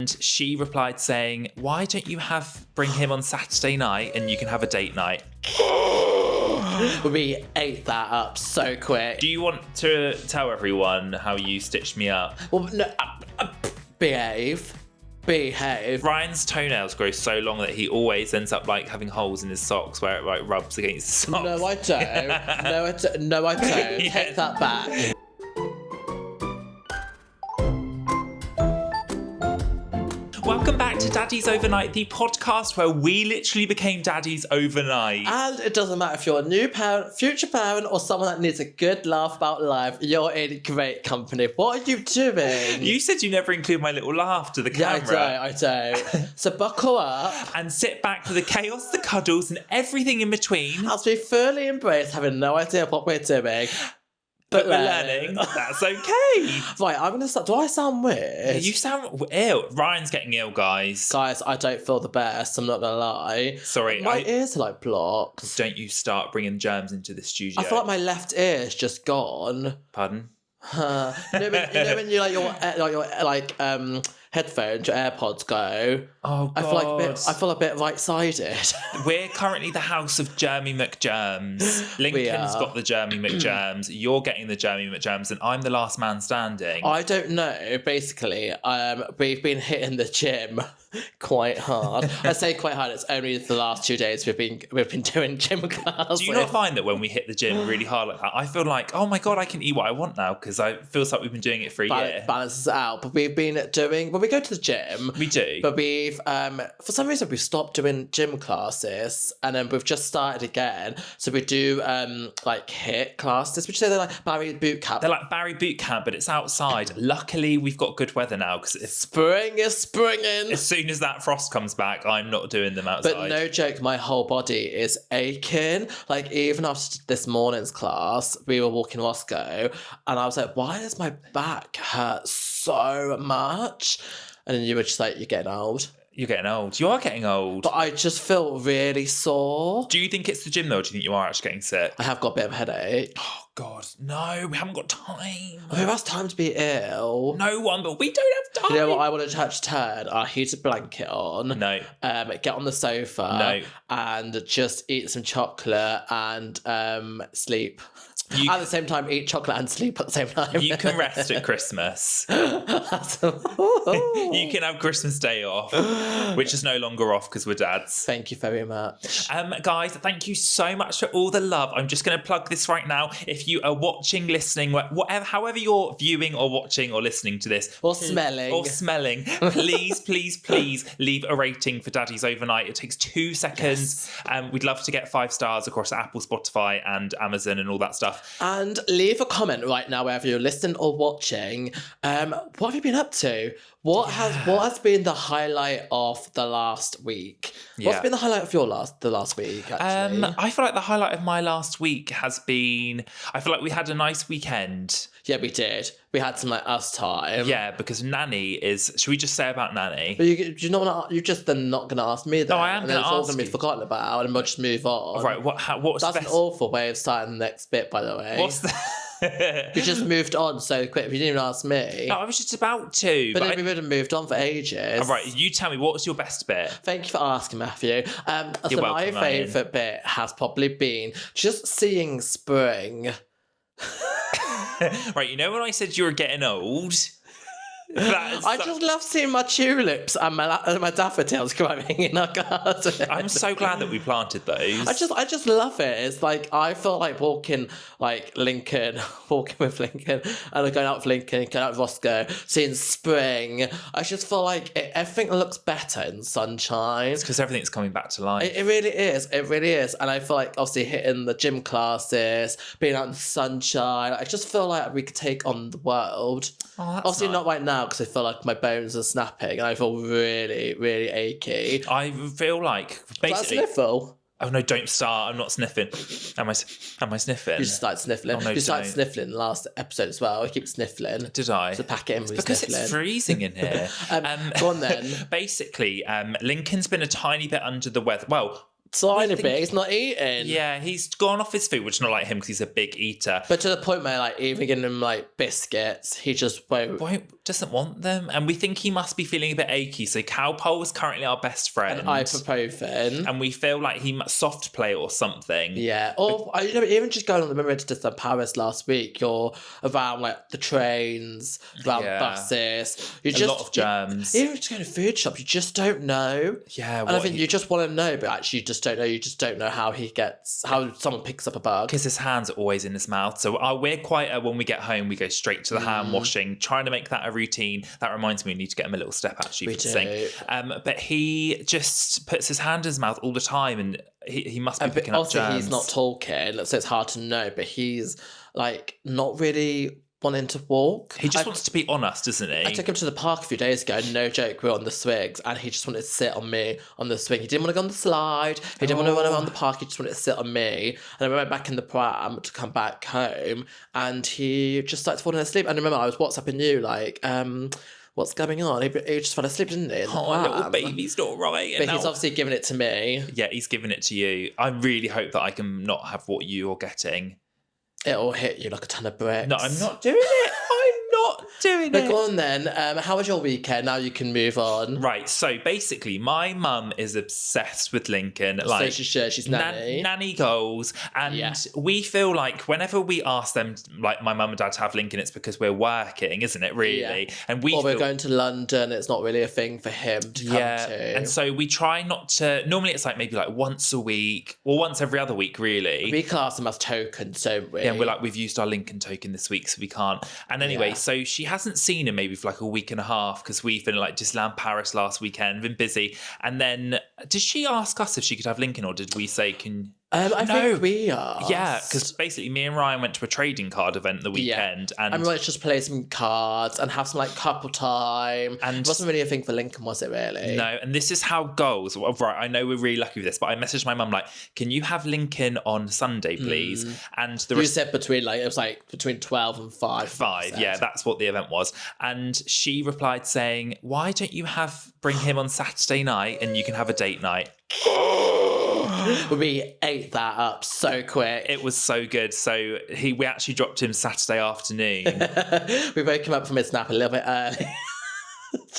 And she replied saying, why don't you bring him on Saturday night and you can have a date night? We ate that up so quick. Do you want to tell everyone how you stitched me up? Well, no, behave. Ryan's toenails grow so long that he always ends up like having holes in his socks where it like rubs against his socks. No, I don't. No, I don't. Yeah. Take that back. Welcome back to Daddies Overnight, the podcast where we literally became daddies overnight. And it doesn't matter if you're a new parent, future parent, or someone that needs a good laugh about life, you're in great company. What are you doing? You said you never include my little laugh to the camera. Yeah, I don't. So buckle up. And sit back for the chaos, the cuddles, and everything in between. As we fully embrace having no idea what we're doing. But we're learning. That's okay. Right, I'm going to start. Do I sound weird? You sound ill. Ryan's getting ill, guys. Guys, I don't feel the best. I'm not going to lie. Sorry. My ears are like blocked. Don't you start bringing germs into the studio. I feel like my left ear is just gone. Pardon? You know when you like your headphones, your AirPods go. Oh God! I feel a bit right-sided. We're currently the house of Jermy McGerms. Lincoln's got the Jermy McGerms. You're getting the Jermy McGerms, and I'm the last man standing. I don't know. Basically, we've been hitting the gym quite hard. I say quite hard. It's only the last 2 days we've been doing gym classes. Do you not find that when we hit the gym really hard like that, I feel like, oh my God, I can eat what I want now because it feels like we've been doing it for a year. Balances it out. But we've been doing. Well, we go to the gym. We do. But we've for some reason we've stopped doing gym classes and then we've just started again. So we do like HIIT classes, which they're like Barry Boot Camp. They're like Barry Boot Camp, but it's outside. Luckily, we've got good weather now because spring is springing. As soon as that frost comes back, I'm not doing them outside. But no joke, my whole body is aching. Like even after this morning's class, we were walking Roscoe, and I was like, "Why does my back hurt so much?" And then you were just like, "You're getting old." You're getting old. You are getting old. But I just feel really sore. Do you think it's the gym though, or do you think you are actually getting sick? I have got a bit of a headache. Oh God, no, we haven't got time. Who has time to be ill? No one, but we don't have time. You know what I want to touch turn? I heat a blanket on. No. Get on the sofa. No. And just eat some chocolate and sleep. At the same time, eat chocolate and sleep at the same time. You can rest at Christmas. You can have Christmas Day off, which is no longer off because we're dads. Thank you very much. Guys, thank you so much for all the love. I'm just going to plug this right now. If you are watching, listening, whatever, however you're viewing or watching or listening to this. Or smelling. Please leave a rating for Daddies Overnight. It takes 2 seconds. Yes. We'd love to get 5 stars across Apple, Spotify and Amazon and all that stuff. And leave a comment right now wherever you're listening or watching. What have you been up to? What has been the highlight of the last week? What's been the highlight of the last week, actually? I feel like the highlight of my last week has been, I feel like we had a nice weekend. Yeah, we did. We had some like us time. Yeah, because Nanny is, should we just say about Nanny? But you're just then not going to ask me then. No, I am going to ask you. And then it's all going to be forgotten about and we'll just move on. Right, what's That's an awful way of starting the next bit, by the way. What's the... You just moved on so quick. You didn't even ask me. No, I was just about to. But then we would have moved on for ages. All right, you tell me, what was your best bit? Thank you for asking, Matthew. You're welcome, my favourite bit has probably been just seeing spring. Right, you know when I said you were getting old? Just love seeing my tulips and my daffodils growing in our garden. I'm so glad that we planted those. I just love it. It's like I feel like walking with Lincoln and going out with Lincoln, going out with Roscoe, seeing spring. I just feel like everything looks better in sunshine. It's because everything's coming back to life. It really is. It really is. And I feel like obviously hitting the gym classes, being out in the sunshine, I just feel like we could take on the world. Oh, that's obviously nice. Not right now because I feel like my bones are snapping and I feel really, really achy. I feel like basically. Is that a sniffle? Oh no! Don't start. I'm not sniffing. Am I sniffing? You just started sniffling. Oh, no, you started sniffling in the last episode as well. I keep sniffling. Did I? To pack it in with because sniffling. It's freezing in here. Go on then. Basically, Lincoln's been a tiny bit under the weather. Well. Tiny bit, he's not eating. Yeah, he's gone off his food, which is not like him because he's a big eater. But to the point where, like, even giving him, like, biscuits, he just won't doesn't want them. And we think he must be feeling a bit achy. So Cowpole is currently our best friend. And ibuprofen. And we feel like he must soft play or something. Yeah. Or, even just going on the remember to Disneyland Paris last week, you're around like the trains, around buses. You a lot of germs. Even just going to food shops, you just don't know. Yeah. And I think you just want to know, but actually you just don't know. You just don't know how someone picks up a bug. Because his hands are always in his mouth. So we're quite, when we get home, we go straight to the hand washing, trying to make that a routine. That reminds me, we need to get him a little step actually for the sink. But he just puts his hand in his mouth all the time, and he must be picking up germs. He's not talking, so it's hard to know, but he's like not really wanting to walk. He just wants to be on us, doesn't he? I took him to the park a few days ago, no joke, we were on the swings, and he just wanted to sit on me on the swing. He didn't want to go on the slide, he didn't want to run around the park, he just wanted to sit on me. And I went back in the pram to come back home, and he just started falling asleep. And I remember I was WhatsApping you, like, what's going on? He just fell asleep, didn't he? Little baby's not right. But he's obviously giving it to me. Yeah, he's giving it to you. I really hope that I can not have what you're getting. It'll hit you like a ton of bricks. No, I'm not doing it. Not doing it. But go on then. How was your weekend? Now you can move on. Right. So basically, my mum is obsessed with Lincoln. So she should. She's nanny. Nanny goals. And we feel like whenever we ask them, like my mum and dad to have Lincoln, it's because we're working, isn't it, really? Yeah. And we're going to London. It's not really a thing for him to come to. And so we try not to... Normally it's like maybe like once a week or once every other week, really. We class them as tokens, don't we? Yeah, and we're like, we've used our Lincoln token this week, so we can't. And anyway, so she hasn't seen him maybe for like a week and a half because we've been like Disneyland Paris last weekend, been busy. And then did she ask us if she could have Lincoln, or did we say I think we are. Yeah, because basically me and Ryan went to a trading card event the weekend. And we wanted to just play some cards and have some like couple time. And it wasn't really a thing for Lincoln, was it really? No, and this is how goals. Well, right, I know we're really lucky with this, but I messaged my mum like, can you have Lincoln on Sunday, please? And you said between 12 and 5. 5, yeah, that's what the event was. And she replied saying, why don't you bring him on Saturday night and you can have a date night? We ate that up so quick. It was so good. So we actually dropped him Saturday afternoon. We woke him up from his nap a little bit early.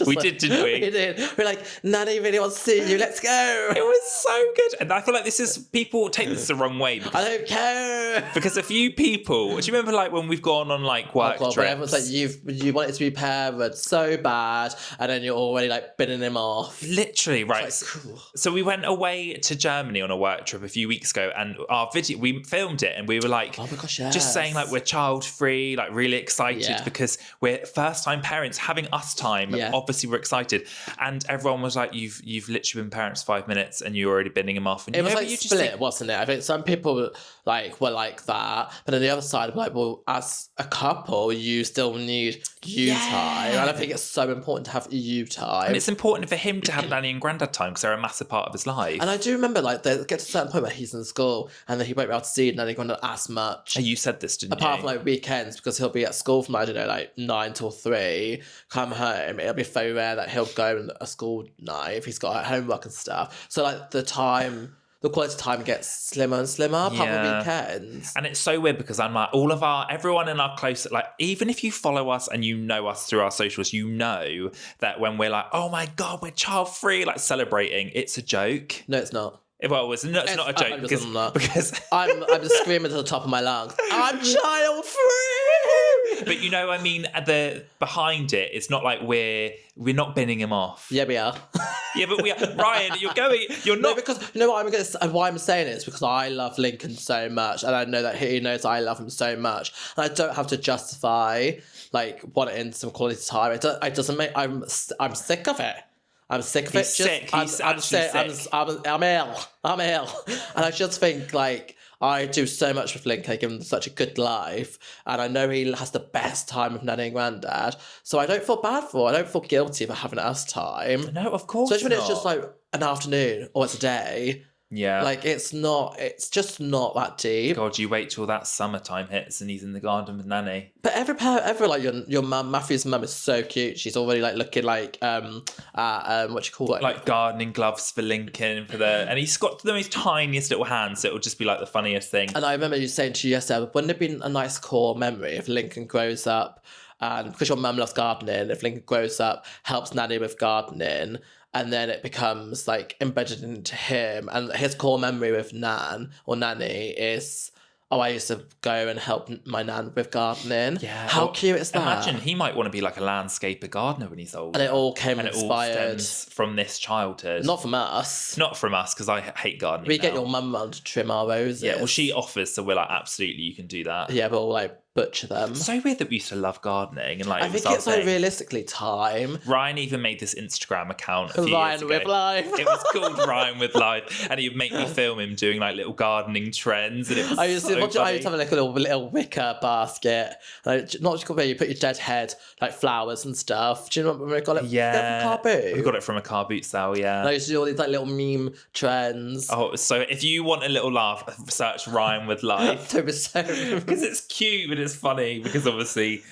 We did, didn't we? We did. We're like, Nanny really wants to see you. Let's go. It was so good. And I feel like people take this the wrong way. I don't care. Because a few people, do you remember like when we've gone on like work trips? Where everyone's like, you want it to be parents so bad, and then you're already like binning him off. Literally, right. Like, cool. So we went away to Germany on a work trip a few weeks ago, and we filmed it, and we were like, oh my gosh, yes. Just saying like we're child free, like really excited because we're first time parents having us time. Yeah. Obviously we're excited, and everyone was like, you've literally been parents 5 minutes and you're already binning them off. And it was like split, wasn't it? I think some people were like that, but on the other side, like, well, as a couple, you still need time, and I think it's so important to have you time, and it's important for him to have nanny and granddad time because they're a massive part of his life. And I do remember like they get to a certain point where he's in school and then he won't be able to see nanny and granddad as much. And you said this, didn't apart you? from like weekends, because he'll be at school from, I don't know, like 9 till 3, come home, it'll be very rare that he'll go on a school night if he's got like, homework and stuff. So like the quality time gets slimmer and slimmer apart from weekends. And it's so weird because I'm like, everyone in our close, like, even if you follow us and you know us through our socials, you know that when we're like, oh my God, we're child free, like celebrating, it's a joke. No, it's not. Well, it's not a joke because I'm just screaming to the top of my lungs, I'm child free. But you know, I mean, behind it, it's not like we're not binning him off. Yeah, we are. Yeah, but we are. Ryan, you're not. No, because you know what why I'm saying it is because I love Lincoln so much, and I know that he knows I love him so much, and I don't have to justify like wanting some quality time. It doesn't make. I'm sick of it. I'm sick of it. I'm sick. I'm ill. And I just think like I do so much with Link. I give him such a good life, and I know he has the best time with Nanny and Granddad. So I don't feel bad I don't feel guilty for having us time. No, of course. Especially when it's just like an afternoon or it's a day. Yeah. Like it's just not that deep. God, you wait till that summertime hits and he's in the garden with Nanny. But every like your mum, Matthew's mum is so cute. She's already like looking like what you call it? Like gardening gloves for Lincoln and he's got the most tiniest little hands, so it'll just be like the funniest thing. And I remember you saying to you yesterday, wouldn't it have been a nice core memory if Lincoln grows up and because your mum loves gardening, if Lincoln grows up, helps Nanny with gardening, and then it becomes like embedded into him, and his core memory with Nan or Nanny is, oh, I used to go and help my nan with gardening. Yeah. How cute is that? Imagine he might want to be like a landscaper gardener when he's older. And it all came and inspired. It all stems from this childhood. Not from us. Not from us, because I hate gardening. We get your mum round to trim our roses. Yeah, well, she offers, so we're like, absolutely, you can do that. Yeah, but we'll like butcher them. So weird that we used to love gardening, and like I think it's like realistically time. Ryan even made this Instagram account a few Ryan years ago. with Life. It was called Ryan with Life, and he'd make me film him doing like little gardening trends, and it was I used to have like a little wicker basket, like, not just where you put your dead head, like flowers and stuff. Do you know what we got it? Yeah, from car boot. we got it from a car boot sale. Yeah, And I used to do all these like little meme trends. Oh, so if you want a little laugh, search Ryan with Life. It was so Because it's cute, but it's funny, because obviously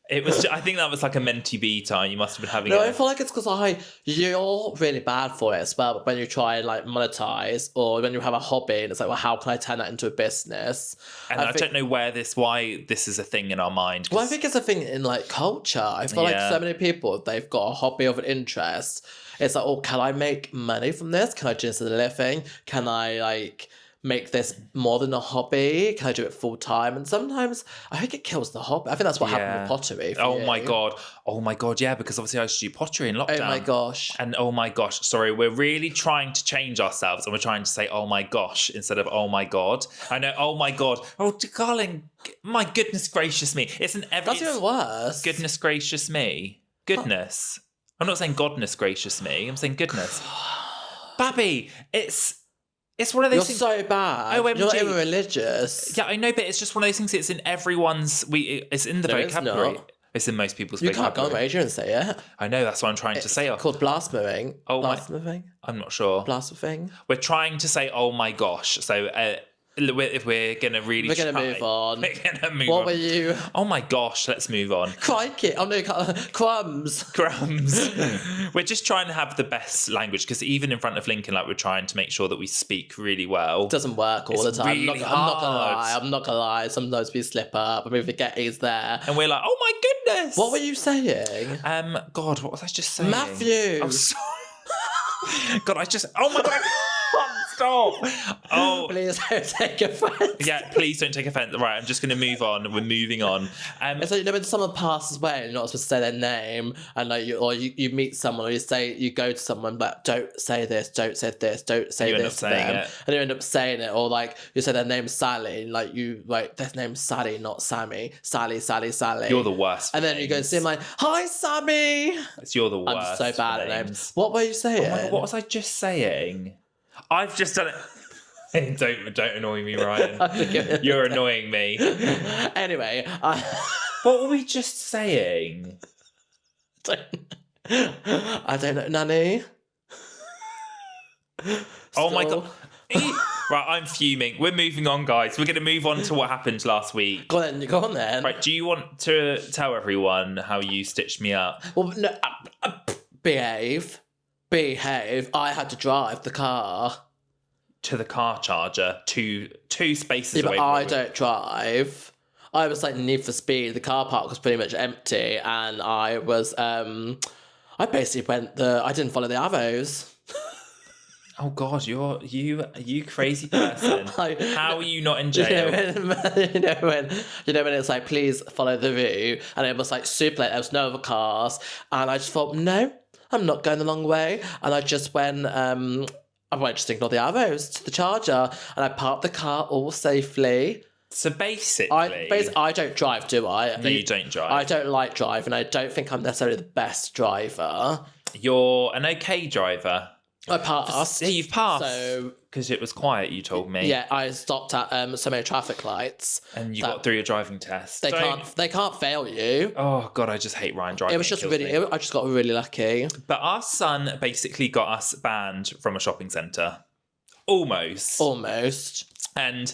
it was. I think that was like a Menti B time. You must have been having. No, I feel like it's because you're really bad for it as well. But when you try and like monetize, or when you have a hobby, and it's like, well, how can I turn that into a business? And I don't know why this is a thing in our mind. Well, I think it's a thing in like culture. I feel like so many people, they've got a hobby of an interest. It's like, oh, can I make money from this? Can I do this as a living? Can I like make this more than a hobby? Can I do it full time? And sometimes I think it kills the hobby. I think that's what happened with pottery. Oh my god, yeah, because obviously I used to do pottery in lockdown. Oh my gosh. And oh my gosh, sorry, we're really trying to change ourselves, and we're trying to say oh my gosh instead of oh my god. I know, oh my god. Oh darling, my goodness gracious me. It's an That's even worse. Goodness gracious me. Goodness. I'm not saying godness gracious me, I'm saying goodness. Babby, it's one of those things. You're so bad. OMG. You're not even religious. Yeah, I know, but it's just one of those things. It's in everyone's. It's in the vocabulary. Not. It's in most people's You vocabulary. can't go on radio and say it. I know, that's what I'm trying to say. It's called blaspheming. Oh my- Blaspheming? I'm not sure. Blaspheming? We're trying to say, oh my gosh. So if we're going to really We're going to move on. We're going to move on. What were you? Oh my gosh, let's move on. Crikey. Oh no, crumbs. Crumbs. We're just trying to have the best language, because even in front of Lincoln, like, we're trying to make sure that we speak really well. Doesn't work all It's the time. really I'm not gonna lie. Sometimes we slip up and we forget he's there. And we're like, oh my goodness. What were you saying? God, what was I just saying? Matthew. I'm sorry. God, oh my god. Stop. Oh, Please don't take offense. yeah, please don't take offense. Right, I'm just going to move on. We're moving on. It's like, when someone passes away and you're not supposed to say their name, and like you meet someone, or you go to someone, but don't say this, don't say this, don't say this to them, and you end up saying it, or like you say their name's Sally, and like their name's Sally, not Sammy. Sally. You're the worst. And then you go and see him like, hi Sammy. You're the worst. I'm so bad at names. What were you saying? Oh my God, what was I just saying? I've just done it. Don't annoy me, Ryan. You're annoying me. Anyway, what were we just saying? I don't know, Nanny. Oh my God. Right, I'm fuming. We're moving on, guys. We're going to move on to what happened last week. Go on then. Right, do you want to tell everyone how you stitched me up? Well, no, behave. I had to drive the car to the car charger, two spaces but away. I don't drive. I was like Need for Speed. The car park was pretty much empty, and I was I basically I didn't follow the arrows. Oh God, you crazy person! How are you not in jail? You know when it's like, please follow the route, and it was like super late. There was no other cars, and I just thought, no, I'm not going the long way, and I just went. I went just ignore the arrows to the charger, and I parked the car all safely. So basically, I don't drive, do I? No, you don't drive. I don't like driving. I don't think I'm necessarily the best driver. You're an okay driver. I passed. Yeah, you've passed. So because it was quiet, you told me. Yeah, I stopped at so many traffic lights. And you got through your driving test. They can't fail you. Oh God, I just hate Ryan driving. It was just I just got really lucky. But our son basically got us banned from a shopping centre. Almost. And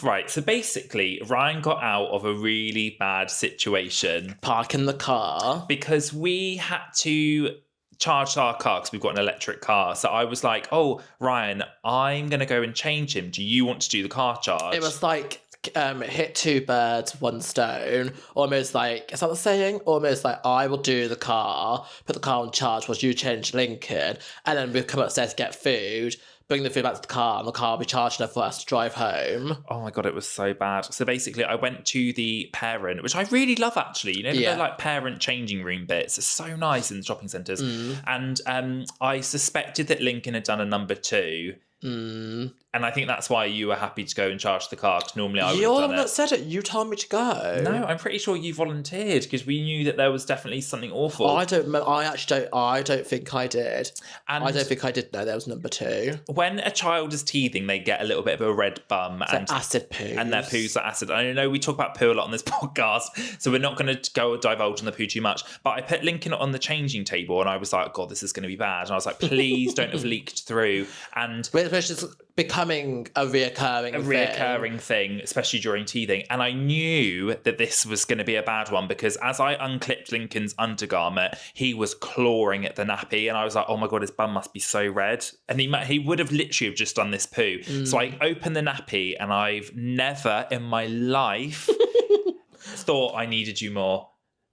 right, so basically, Ryan got out of a really bad situation. Parking the car. Because we had to charged our car because we've got an electric car. So I was like, oh, Ryan, I'm going to go and change him. Do you want to do the car charge? It was like, hit two birds, one stone. Almost like, is that the saying? Almost like I will do the car, put the car on charge whilst you change Lincoln, and then we'll come upstairs to get food, bring the food back to the car, and the car will be charged enough for us to drive home. Oh my God, it was so bad. So basically, I went to the parent, which I really love actually. You know, the like parent changing room bits. It's so nice in the shopping centres. And I suspected that Lincoln had done a number 2. And I think that's why you were happy to go and charge the car, because normally I would have done it. You're not said it. You told me to go. No, I'm pretty sure you volunteered because we knew that there was definitely something awful. I don't think I did. And I don't think I did know there was number 2. When a child is teething, they get a little bit of a red bum and acid poo. And their poos are acid. I know we talk about poo a lot on this podcast, so we're not going to go divulge on the poo too much. But I put Lincoln on the changing table and I was like, God, this is going to be bad. And I was like, please don't have leaked through. And which is becoming a reoccurring thing, especially during teething. And I knew that this was going to be a bad one because as I unclipped Lincoln's undergarment, he was clawing at the nappy, and I was like, oh my God, his bum must be so red. And he would have literally have just done this poo. So I opened the nappy, and I've never in my life thought I needed you more.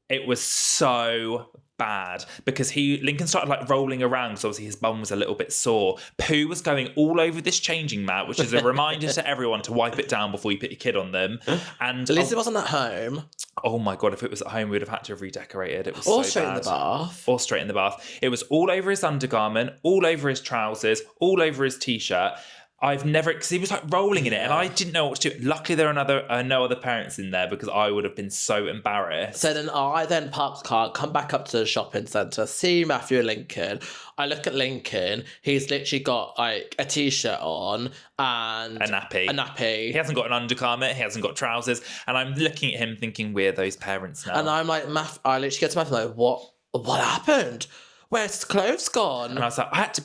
It was so bad because Lincoln started like rolling around because obviously his bum was a little bit sore. Poo was going all over this changing mat, which is a reminder to everyone to wipe it down before you put your kid on them. And at least it wasn't at home. Oh my God, if it was at home, we would have had to have redecorated. It was or so straight bad. in the bath. Or straight in the bath. It was all over his undergarment, all over his trousers, all over his t-shirt. I've never, because he was like rolling in it and I didn't know what to do. Luckily, there are no other parents in there because I would have been so embarrassed. So then I park the car, come back up to the shopping centre, see Matthew and Lincoln. I look at Lincoln, he's literally got like a t-shirt on and a nappy. He hasn't got an undergarment, he hasn't got trousers. And I'm looking at him thinking, we're those parents now. And I'm like, I literally get to Matthew like, what happened? Where's the clothes gone? And I was like, I had to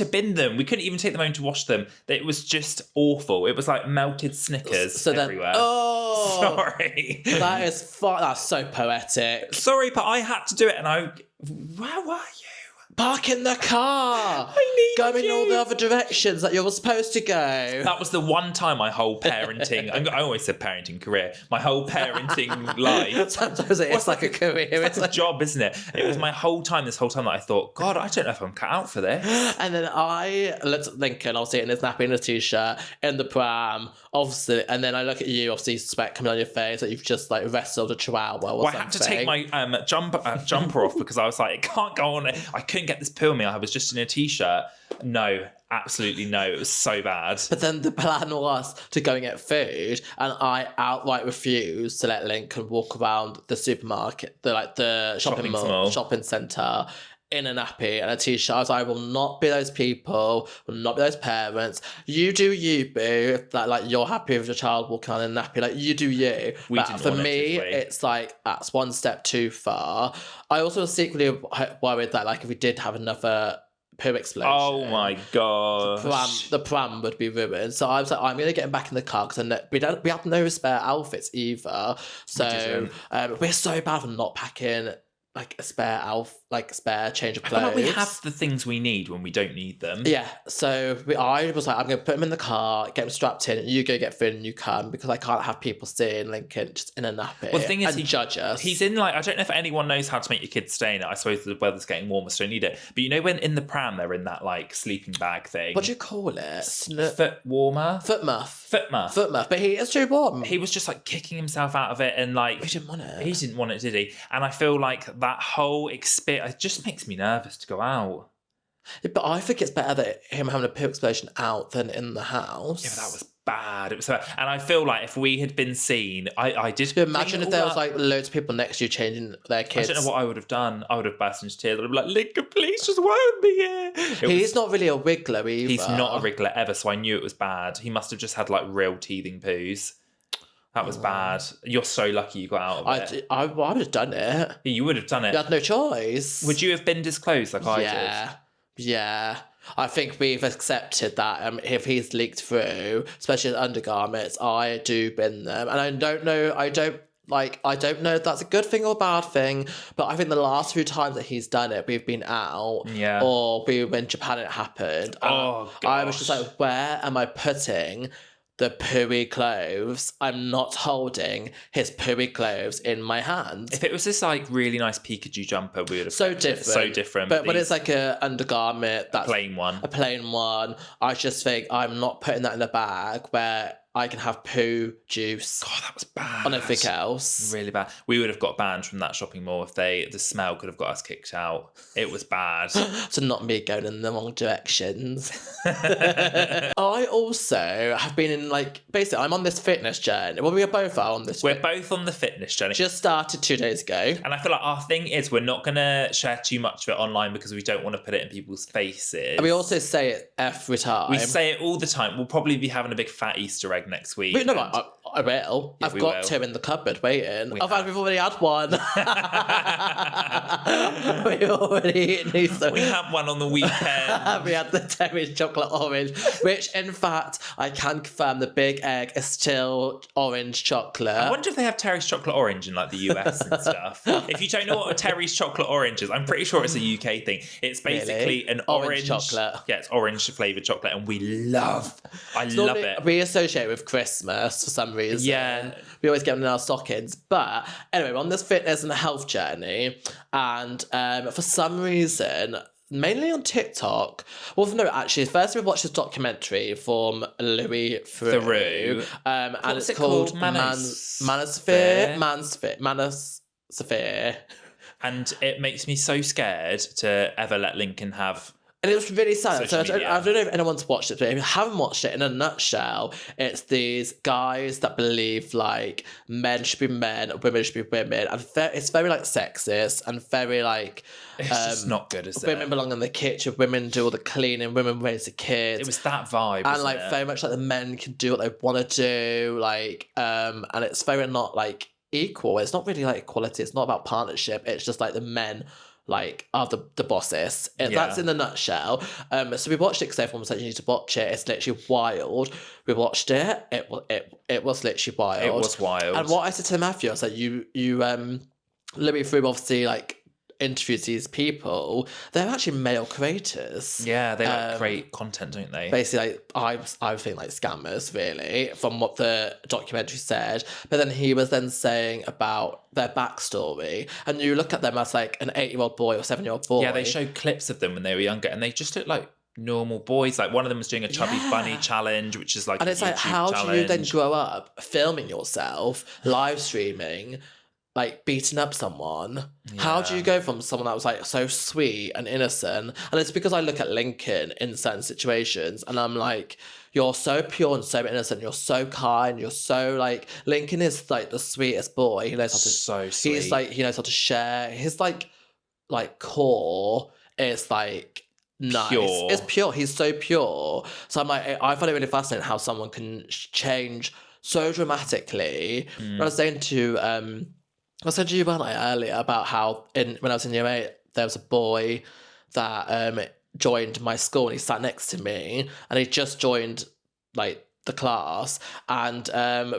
bin them. We couldn't even take them home to wash them. It was just awful. It was like melted Snickers everywhere. Sorry. That's so poetic. Sorry, but I had to do it. And where were you? Park in the car. Go in all the other directions that you were supposed to go. That was the one time my whole parenting, I always said parenting career, my whole parenting life. Sometimes it's like a career. It's like a job, isn't it? It was this whole time that I thought, God, I don't know if I'm cut out for this. And then I looked at Lincoln, obviously in his nappy and his t-shirt, in the pram, obviously, and then I look at you, obviously sweat coming on your face, that you've just like wrestled a chihuahua or something. I had to take my jumper off because I was like, it can't go on. I couldn't get this poo on me. I was just in a t-shirt. No, absolutely no. It was so bad. But then the plan was to go and get food, and I outright refused to let Lincoln walk around the supermarket, the shopping centre, in a nappy and a t-shirt. I was like, I will not be those people, will not be those parents. You do you, boo. Like you're happy with your child walking on in a nappy. Like, you do you. For me, it's like, that's one step too far. I also was secretly worried that like if we did have another poo explosion, oh my God, the pram would be ruined. So I was like, I'm going to get him back in the car because we have no spare outfits either. So we're so bad for not packing like a spare change of clothes. I feel like we have the things we need when we don't need them. Yeah, so I was like, I'm going to put him in the car, get him strapped in, and you go get food and you come, because I can't have people seeing Lincoln just in a nappy. Well, the thing is, he judge us. He's in I don't know if anyone knows how to make your kids stay in it. I suppose the weather's getting warmer, so you don't need it. But you know when in the pram they're in that like sleeping bag thing. What do you call it? Foot warmer? Foot muff. But he is too warm. He was just like kicking himself out of it and like... He didn't want it. He didn't want it, did he? And I feel like that whole experience just makes me nervous to go out. Yeah, but I think it's better that him having a poo explosion out than in the house. Yeah, but that was bad. It was so bad. And I feel like if we had been seen, I did... Imagine if there was like loads of people next to you changing their kids. I don't know what I would have done. I would have burst into tears. I would have been like, Lincoln, please just won't be here. He's not really a wriggler either. He's not a wriggler ever, so I knew it was bad. He must have just had like real teething poos. That was bad. You're so lucky you got out of it. I would have done it. You would have done it. You had no choice. Would you have binned his clothes like I did? Yeah. I think we've accepted that if he's leaked through, especially the undergarments, I do bin them. And I don't know if that's a good thing or a bad thing, but I think the last few times that he's done it, we've been out, or we were in Japan and it happened. Oh, gosh. I was just like, where am I putting the pooey clothes, I'm not holding his pooey clothes in my hand. If it was this like really nice Pikachu jumper, we would have So kept it. different. So different. But when it's like a undergarment, that's plain one. A plain one. I just think I'm not putting that in a bag where I can have poo juice. God, that was bad. On everything else. Really bad. We would have got banned from that shopping mall if the smell could have got us kicked out. It was bad. So not me going in the wrong directions. I also have been in like, basically I'm on this fitness journey. Well, we are both on this. We're both on the fitness journey. Just started 2 days ago. And I feel like our thing is we're not going to share too much of it online because we don't want to put it in people's faces. And we also say it every time. We say it all the time. We'll probably be having a big fat Easter egg next week. But no, I will. Yeah, I've got 2 in the cupboard waiting. We've already had one. We've already eaten these. We had one on the weekend. We had the Terry's chocolate orange, which in fact I can confirm the big egg is still orange chocolate. I wonder if they have Terry's chocolate orange in like the US and stuff. If you don't know what a Terry's chocolate orange is, I'm pretty sure it's a UK thing. It's basically an orange chocolate. Yeah, it's orange flavoured chocolate, and we love it. We associate with Christmas for some reason. Yeah. We always get them in our stockings. But anyway, we're on this fitness and health journey. And for some reason, mainly on TikTok. Well, no, actually, first we watched this documentary from Louis Theroux. And it's called Manosphere. And it makes me so scared to ever let Lincoln have... And it was really sad. So I don't know if anyone's watched it, but if you haven't watched it, in a nutshell, it's these guys that believe like men should be men, women should be women, and it's very like sexist and very like it's just not good, is it? Women belong in the kitchen, women do all the cleaning, women raise the kids. It was that vibe, and like very much like the men can do what they want to do, like and it's very not like equal. It's not really like equality. It's not about partnership. It's just like the men like are the bosses. That's in the nutshell. So we watched it because everyone was like, you need to watch it. It's literally wild. We watched it. It was literally wild. It was wild. And what I said to Matthew, I was like, you Louis Theroux obviously like interviews these people. They're actually male creators. Yeah, they like create content, don't they? Basically, like, I think like scammers, really, from what the documentary said. But then he was then saying about their backstory, and you look at them as like an 8-year-old boy or 7-year-old boy. Yeah, they show clips of them when they were younger, and they just look like normal boys. Like one of them was doing a chubby bunny challenge, which is like, and it's like, how do you then grow up filming yourself, live streaming, like beating up someone? How do you go from someone that was like so sweet and innocent? And it's because I look at Lincoln in certain situations and I'm like, you're so pure and so innocent, you're so kind, you're so like, Lincoln is like the sweetest boy. He knows how to, so sweet. He's like, he knows how to share. His like core is like nice. Pure. It's pure. He's so pure. So I'm like, I find it really fascinating how someone can change so dramatically. I was saying to I said to you about like earlier about how when I was in year 8, there was a boy that joined my school and he sat next to me and he just joined like the class and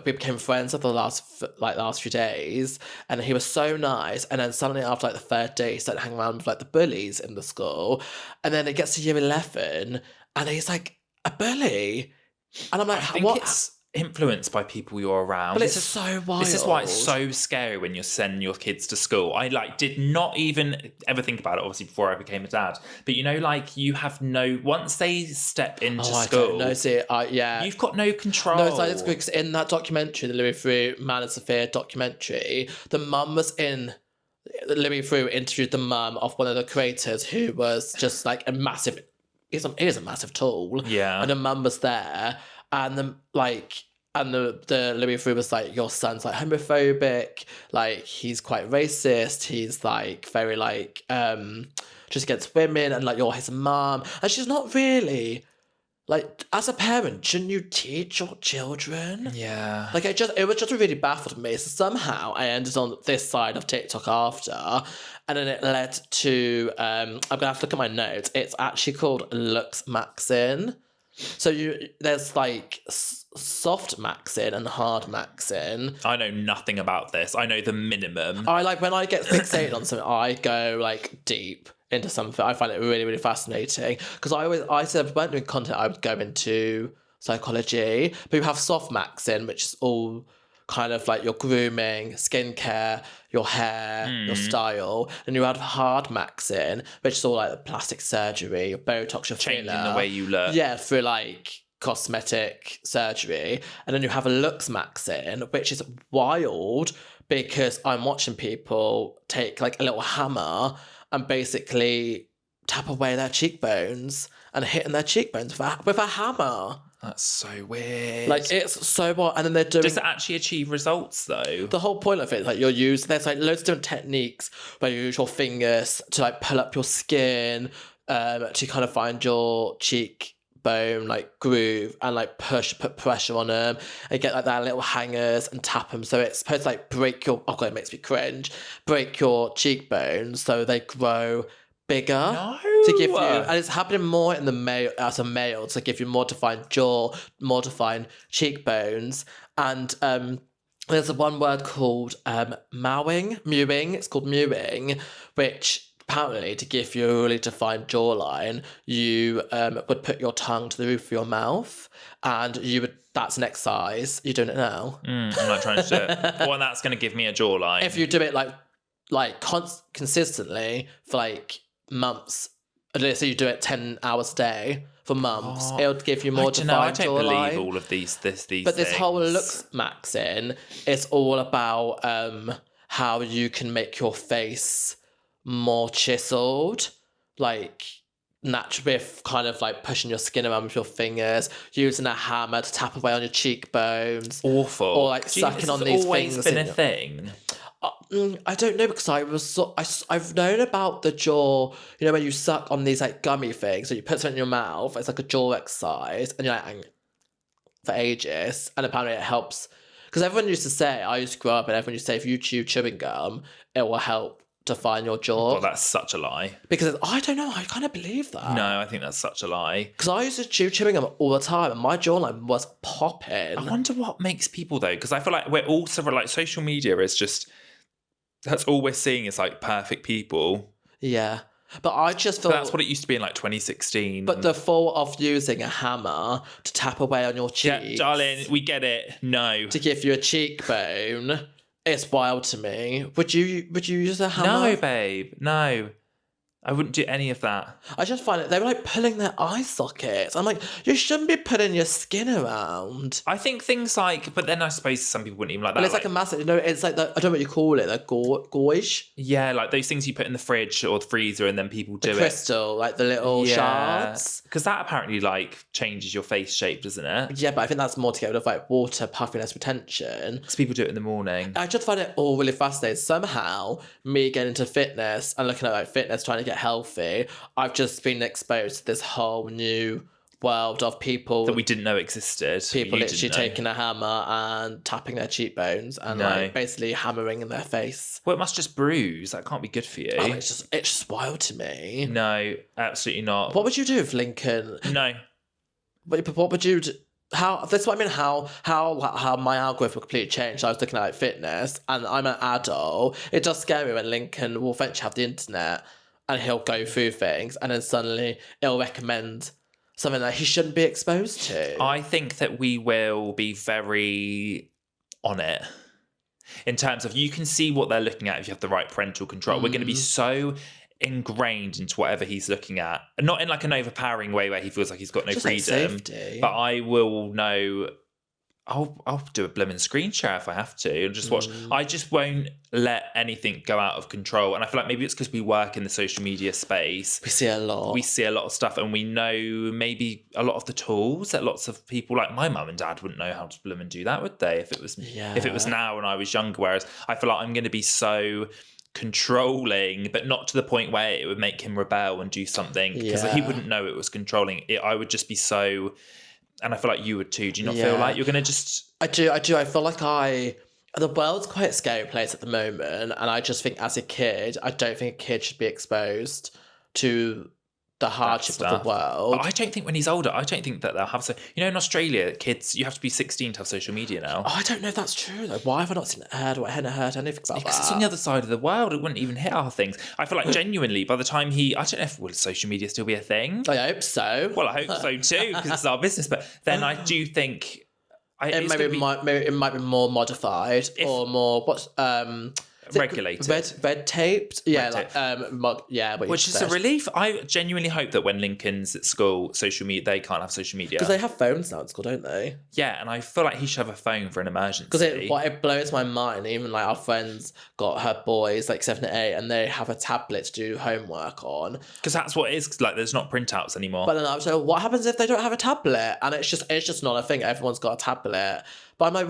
we became friends over the last few days and he was so nice, and then suddenly after like the 3rd day he started hanging around with like the bullies in the school, and then it gets to year 11 and he's like a bully, and I'm like, I think it's influenced by people you're around. But it's so wild. This is why it's so scary when you're sending your kids to school. I like did not even ever think about it, obviously, before I became a dad. But you know, like you have once they step into school, you've got no control. No, it's like it's good because in that documentary, the Louis Theroux Man and Sophia documentary, the mum was in. Louis Theroux interviewed the mum of one of the creators who was just like a massive. He is a massive tool. Yeah, and the mum was there. And the Louis Theroux was like, your son's like homophobic, like he's quite racist, he's like very like just against women, and like you're his mum. And she's not really like, as a parent, shouldn't you teach your children? Yeah. Like it was just really baffled me. So somehow I ended on this side of TikTok after, and then it led to I'm gonna have to look at my notes. It's actually called Looks Maxin. So there's like soft maxing and hard maxing. I know nothing about this. I know the minimum. I like when I get fixated on something, I go like deep into something. I find it really, really fascinating because I said if I weren't doing content, I would go into psychology. But you have soft maxing, which is all kind of like your grooming, skincare, your hair, your style. And you have hard maxing, which is all like the plastic surgery, your Botox, your Changing filler. the way you look. Yeah, through like cosmetic surgery. And then you have a looks maxing, which is wild because I'm watching people take like a little hammer and basically tap away their cheekbones and hitting their cheekbones with a hammer. That's so weird. Like, it's so wild. And then they're doing... Does it actually achieve results, though? The whole point of it is, like, there's, like, loads of different techniques where you use your fingers to, like, pull up your skin, to kind of find your cheekbone, like, groove and, like, put pressure on them and get, like, their little hangers and tap them. So it's supposed to, like, break your... Oh, God, it makes me cringe. Break your cheekbones so they grow bigger. No. To give you, and it's happening more in the male as a male to give you more defined jaw, more defined cheekbones, and there's a one word called mewing. It's called mewing, which apparently to give you a really defined jawline, you would put your tongue to the roof of your mouth, and you would. That's an exercise. You're doing it now. I'm not trying to do it. Well, that's going to give me a jawline. If you do it consistently for like months. Let's say you do it 10 hours a day for months, it'll give you more defined jawline. I don't believe all of these But this whole looks maxing is all about how you can make your face more chiseled, like naturally, with kind of like pushing your skin around with your fingers, using a hammer to tap away on your cheekbones. Awful. Or like sucking on these things. It's always been a thing. I don't know because I've known about the jaw, you know, when you suck on these like gummy things, so you put something in your mouth, it's like a jaw exercise, and you're like for ages, and apparently it helps because everyone used to say, I used to grow up and everyone used to say if you chew chewing gum, it will help define your jaw. Well, that's such a lie. Because I don't know, I kind of believe that. No, I think that's such a lie. Because I used to chew chewing gum all the time and my jawline was popping. I wonder what makes people though, because I feel like we're also like social media is just... That's all we're seeing is like perfect people. Yeah. But I just feel... That's what it used to be in like 2016. But the thought of using a hammer to tap away on your cheeks... Yeah, darling, we get it. No. To give you a cheekbone, it's wild to me. Would you use a hammer? No, babe. No. I wouldn't do any of that. I just find it, they were like pulling their eye sockets. I'm like, you shouldn't be putting your skin around. I think things like, but then I suppose some people wouldn't even like that. But it's like a massive, you know, it's like, I don't know what you call it, like gouge. Yeah, like those things you put in the fridge or the freezer and then people do it. Crystal, like the little shards. Because that apparently like changes your face shape, doesn't it? Yeah, but I think that's more to get rid of like water, puffiness, retention. Because people do it in the morning. I just find it all really fascinating. Somehow, me getting into fitness and looking at like fitness, trying to get healthy, I've just been exposed to this whole new world of people that we didn't know existed. People literally taking a hammer and tapping their cheekbones and like basically hammering in their face. Well, it must just bruise. That can't be good for you. Oh, it's just wild to me. No, absolutely not. What would you do if Lincoln? No. What would you do? How that's what I mean. How my algorithm completely changed. I was looking at like fitness, and I'm an adult. It does scare me when Lincoln will eventually have the internet, and he'll go through things, and then suddenly it'll recommend something that he shouldn't be exposed to. I think that we will be very on it in terms of you can see what they're looking at if you have the right parental control. We're going to be so ingrained into whatever he's looking at, not in like an overpowering way where he feels like he's got no just freedom, like but I will know. I'll do a blooming screen share if I have to and just watch. I just won't let anything go out of control. And I feel like maybe it's because we work in the social media space. We see a lot. We see a lot of stuff, and we know maybe a lot of the tools that lots of people, like my mum and dad, wouldn't know how to bloom and do that, would they? If it was now when I was younger. Whereas I feel like I'm going to be so controlling, but not to the point where it would make him rebel and do something, because he wouldn't know it was controlling. I would just be so. And I feel like you would too. Do you not feel like you're going to just... I do. I feel like the world's quite a scary place at the moment. And I just think as a kid, I don't think a kid should be exposed to the hardships of the world. But I don't think when he's older, I don't think that they'll have in Australia, kids, you have to be 16 to have social media now. Oh, I don't know if that's true though. Why have I not heard anything about that? Because it's on the other side of the world. It wouldn't even hit our things. I feel like genuinely, by the time I don't know if will social media still be a thing. I hope so. Well, I hope so too, because it's our business. But then I do think it might be more modified or more regulated, red taped. Yeah, which is a relief. I genuinely hope that when Lincoln's at school, social media, they can't have social media because they have phones now at school, don't they? Yeah, and I feel like he should have a phone for an emergency. Because it blows my mind. Even like our friends got her boys like 7 and 8, and they have a tablet to do homework on. Because that's what it is. Like, there's not printouts anymore. But then I was like, what happens if they don't have a tablet? And it's just not a thing. Everyone's got a tablet. But I'm like,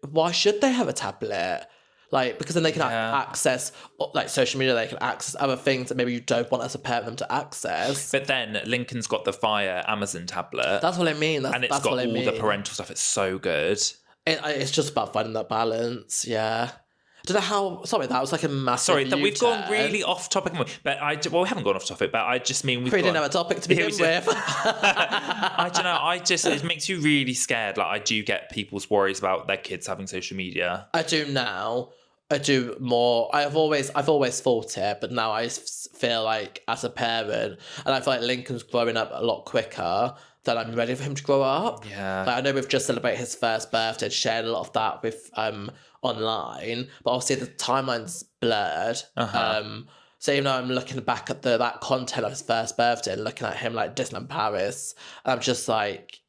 why should they have a tablet? Like, because then they can access, like, social media, they can access other things that maybe you don't want as a parent them to access. But then Lincoln's got the Fire Amazon tablet. That's what I mean. And it's got all the parental stuff. It's so good. It's just about finding that balance, yeah. I don't know how... Sorry, that was like a massive Sorry, that we've gone really off topic. But we haven't gone off topic, but I just mean we didn't have a topic to begin with. I don't know. It makes you really scared. Like, I do get people's worries about their kids having social media. I do now. I do more. I've always thought it, but now I feel like as a parent, and I feel like Lincoln's growing up a lot quicker than I'm ready for him to grow up. Yeah. Like, I know we've just celebrated his first birthday, shared a lot of that with online, but obviously the timeline's blurred. So even though I'm looking back at that content of his first birthday and looking at him like Disneyland Paris, I'm just like,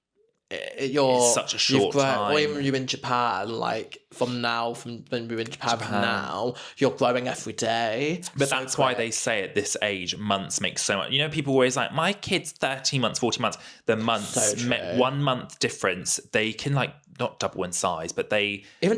it's such a short time. Or even you're in Japan, like from when we were in Japan. From now, you're growing every day. But that's why they say at this age, months make so much. People always like, my kid's 13 months, 14 months. The months, 1 month difference, they can like not double in size, but they even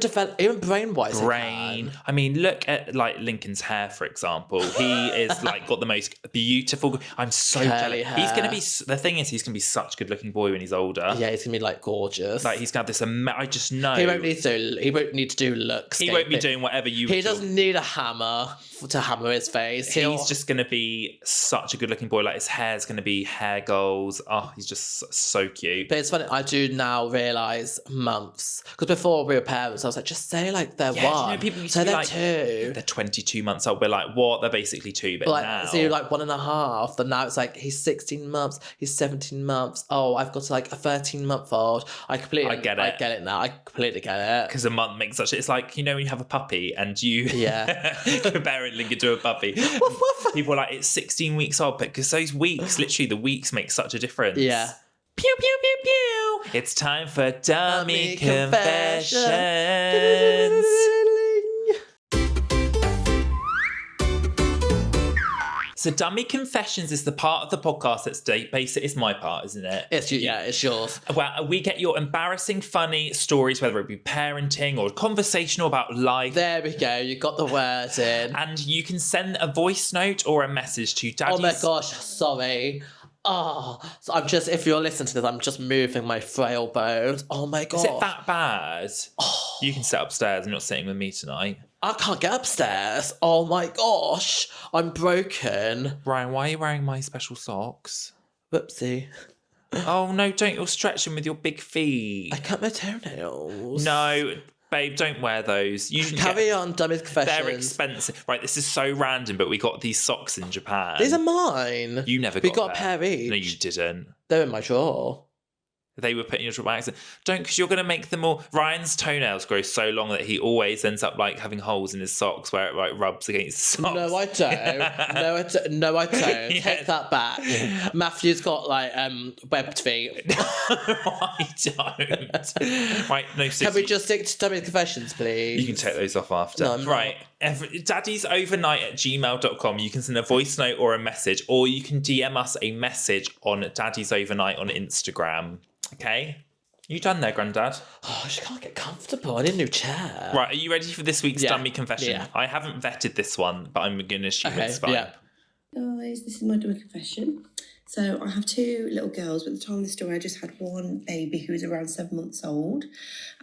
brain-wise. I mean, look at like Lincoln's hair, for example. He is like got the most beautiful. I'm so jealous. He's gonna be. The thing is, he's gonna be such a good-looking boy when he's older. Yeah, he's gonna be like gorgeous. Like he's gonna have this. I just know he won't need to do looks. He won't be doing whatever you. He doesn't need a hammer to hammer his face. He's just gonna be such a good-looking boy. Like his hair's gonna be hair goals. Oh, he's just so cute. But it's funny. I do now realise months, because before we were parents, I was like, just say like they're one. People used to be they're like, 2. They're 22 months old. We're like, what? They're basically 2, but like, now so you're like 1.5. But now it's like he's 16 months. He's 17 months. Oh, I've got like a 13-month-old. I get it. I get it now. I completely get it. Because a month makes such. It's like when you have a puppy and you compare Lincoln to a puppy. People are like, it's 16 weeks old, but because those weeks, literally the weeks make such a difference. Yeah. Pew, pew, pew, pew. It's time for Dummy Confessions. So Dummy Confessions is the part of the podcast that's basically, it's my part, isn't it? It's yours. Well, we get your embarrassing, funny stories, whether it be parenting or conversational about life. There we go. You got the words in. And you can send a voice note or a message to Daddies. Oh my gosh, sorry. Oh, so if you're listening to this, I'm just moving my frail bones. Oh my god. Is it that bad? Oh. You can sit upstairs. I'm not sitting with me tonight. I can't get upstairs. Oh my gosh. I'm broken. Ryan, why are you wearing my special socks? Whoopsie. Oh no, don't. You're stretching with your big feet. I cut my toenails. No, babe, don't wear those. You Carry on, Dummy's Confessions. They're expensive. Right, this is so random, but we got these socks in Japan. These are mine. You never got We got a pair each. No, you didn't. They're in my drawer. They were put in your drawer by accident. Don't, because you're going to make them all... Ryan's toenails grow so long that he always ends up like having holes in his socks where it like rubs against his socks. No, I don't. No, I don't. Yeah. Take that back. Matthew's got like webbed feet. I don't. Right, no, Can we just stick to Dummy's Confessions, please? You can take those off after. No, I'm right. daddiesovernight@gmail.com. You can send a voice note or a message, or you can DM us a message on Daddies Overnight on Instagram. Okay? You done there, Grandad? Oh, I just can't get comfortable. I need a new chair. Right, are you ready for this week's Dummy Confession? Yeah. I haven't vetted this one, but I'm going to assume it's fine. Yeah. Guys, this is my dummy confession. So I have two little girls, but at the time of the story, I just had one baby who was around 7 months old.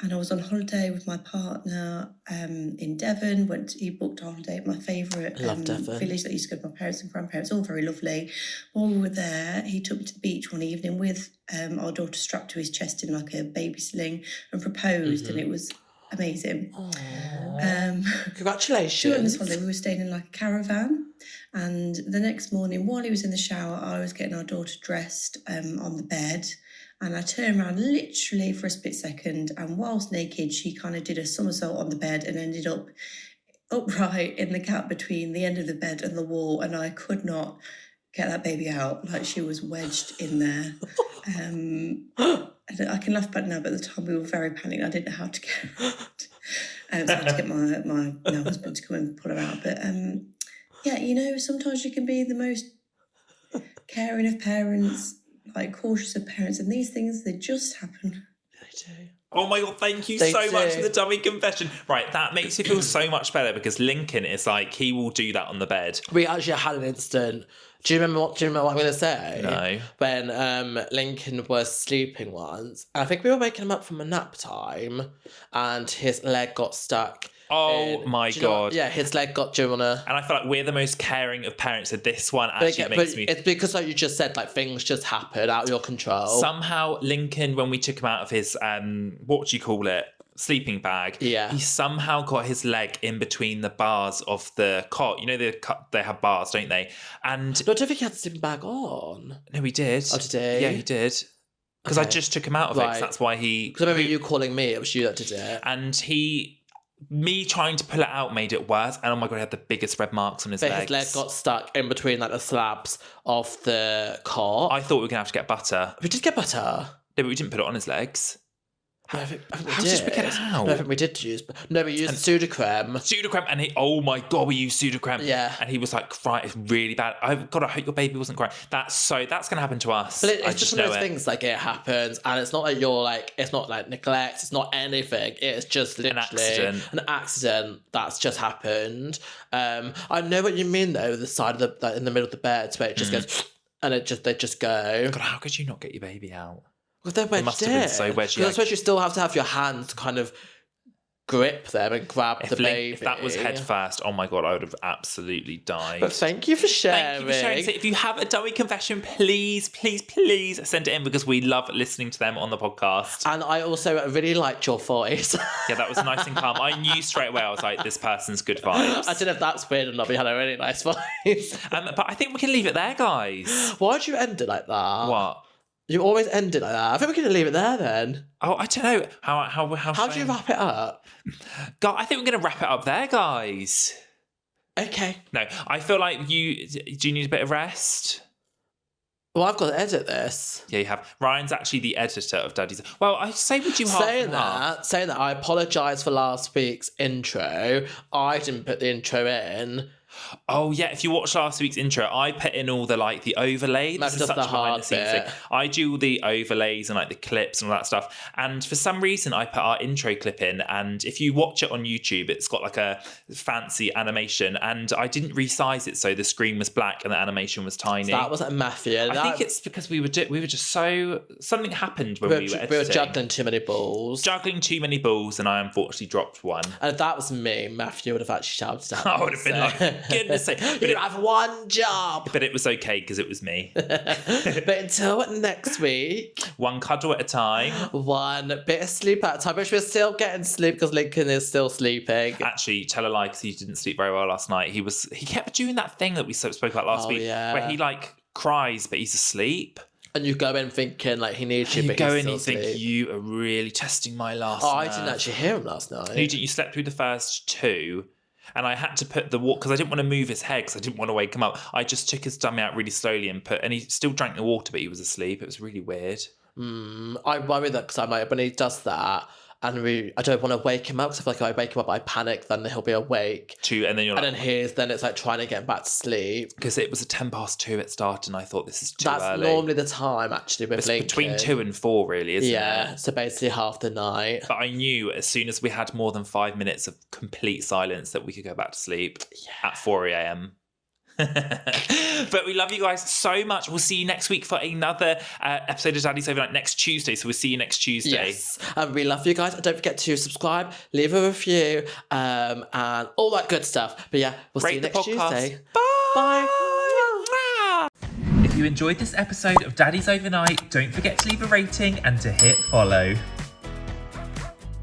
And I was on holiday with my partner in Devon. He booked a holiday at my favourite village that I used to go to my parents and grandparents, all very lovely. While we were there, he took me to the beach one evening with our daughter strapped to his chest in like a baby sling and proposed, and it was amazing. Congratulations. During this holiday, we were staying in like a caravan. And the next morning, while he was in the shower, I was getting our daughter dressed on the bed. And I turned around literally for a split second. And whilst naked, she kind of did a somersault on the bed and ended up upright in the gap between the end of the bed and the wall. And I could not get that baby out. Like, she was wedged in there. I can laugh back now, but at the time we were very panicked. I didn't know how to get her out. So I had to get my now husband to come and pull her out. But yeah, you know, sometimes you can be the most caring of parents, like cautious of parents, and these things, they just happen. They do. Oh my God, thank you so much for the dummy confession. Right, that makes me feel so much better because Lincoln is like, he will do that on the bed. We actually had an incident. Do you remember what I'm going to say? No. When Lincoln was sleeping once, I think we were waking him up from a nap time, and his leg got stuck. Oh my God. Yeah, his leg got. Do you want to? And I feel like we're the most caring of parents, so this one actually makes me... It's because, like you just said, like things just happen out of your control. Somehow, Lincoln, when we took him out of his, what do you call it? Sleeping bag. Yeah. He somehow got his leg in between the bars of the cot. You know, they have bars, don't they? And... No, I don't think he had the sleeping bag on. No, he did. Oh, did he? Yeah, he did. Because I just took him out of it, so that's why he... Because I remember you calling me, it was you that did it. And me trying to pull it out made it worse, and oh my God, he had the biggest red marks on his legs. His leg got stuck in between like the slabs of the cot. I thought we were gonna have to get butter. We did get butter. No, but we didn't put it on his legs. No, I think How did we get it out? No, I think we did use. No, we used Sudocrem. Sudocrem, and oh my God, we used Sudocrem. Yeah. And he was like, crying, it's really bad. I hope your baby wasn't crying. That's gonna happen to us. But it's just one of those things, like, it happens, and it's not like you're like, it's not like neglect, it's not anything. It's just literally an accident that's just happened. I know what you mean though, the side of the, like, in the middle of the bed where it just goes, and they just go. God, how could you not get your baby out? Well, they're wedged. It must have been so wedged. I suppose you still have to have your hands kind of grip them and grab the baby. If that was head first, oh my God, I would have absolutely died. But thank you for sharing. Thank you for sharing. So if you have a dummy confession, please, please, please send it in, because we love listening to them on the podcast. And I also really liked your voice. Yeah, that was nice and calm. I knew straight away, I was like, this person's good vibes. I don't know if that's weird or not, but you had a really nice voice. But I think we can leave it there, guys. Why'd you end it like that? What? You always end it like that. I think we're going to leave it there then. Oh, I don't know. How do you wrap it up? God, I think we're going to wrap it up there, guys. Okay. No, I feel like do you need a bit of rest? Well, I've got to edit this. Yeah, you have. Ryan's actually the editor of Daddies. Well, I say would you half saying that, I apologise for last week's intro. I didn't put the intro in. Oh yeah, if you watched last week's intro, I put in all the overlays. That's just the hard bit. I do all the overlays and like the clips and all that stuff. And for some reason, I put our intro clip in. And if you watch it on YouTube, it's got like a fancy animation. And I didn't resize it so the screen was black and the animation was tiny. So that wasn't Matthew. I think it's because we were just so something happened when we were editing. We were juggling too many balls. And I unfortunately dropped one. And if that was me, Matthew would have actually shouted at me. I would have been like, goodness sake. You have one job. But it was okay because it was me. But until next week, one cuddle at a time. One bit of sleep at a time. Which we're still getting sleep because Lincoln is still sleeping. Actually, tell a lie because he didn't sleep very well last night. He kept doing that thing that we spoke about last week where he cries but he's asleep. And you go in thinking like he needs you, but he's still asleep. Think you are really testing my last nerve. I didn't actually hear him last night. No, you didn't. You slept through the first two. And I had to put the water, because I didn't want to move his head, because I didn't want to wake him up. I just took his dummy out really slowly and he still drank the water, but he was asleep. It was really weird. I worry that because when he does that, and I don't want to wake him up, because I feel like if I wake him up, I panic, then he'll be awake. And then it's like trying to get him back to sleep. Because it was 2:10 it started, and I thought this is too early. That's normally the time, actually, with Lincoln. Between 2 and 4, really, isn't it? Yeah, so basically half the night. But I knew as soon as we had more than 5 minutes of complete silence that we could go back to sleep at 4 a.m. But we love you guys so much. We'll see you next week for another episode of Daddies Overnight next Tuesday. So we'll see you next Tuesday. Yes. We love you guys. And don't forget to subscribe, leave a review, and all that good stuff. But yeah, we'll see you next Tuesday. Bye. Bye. If you enjoyed this episode of Daddies Overnight, don't forget to leave a rating and to hit follow.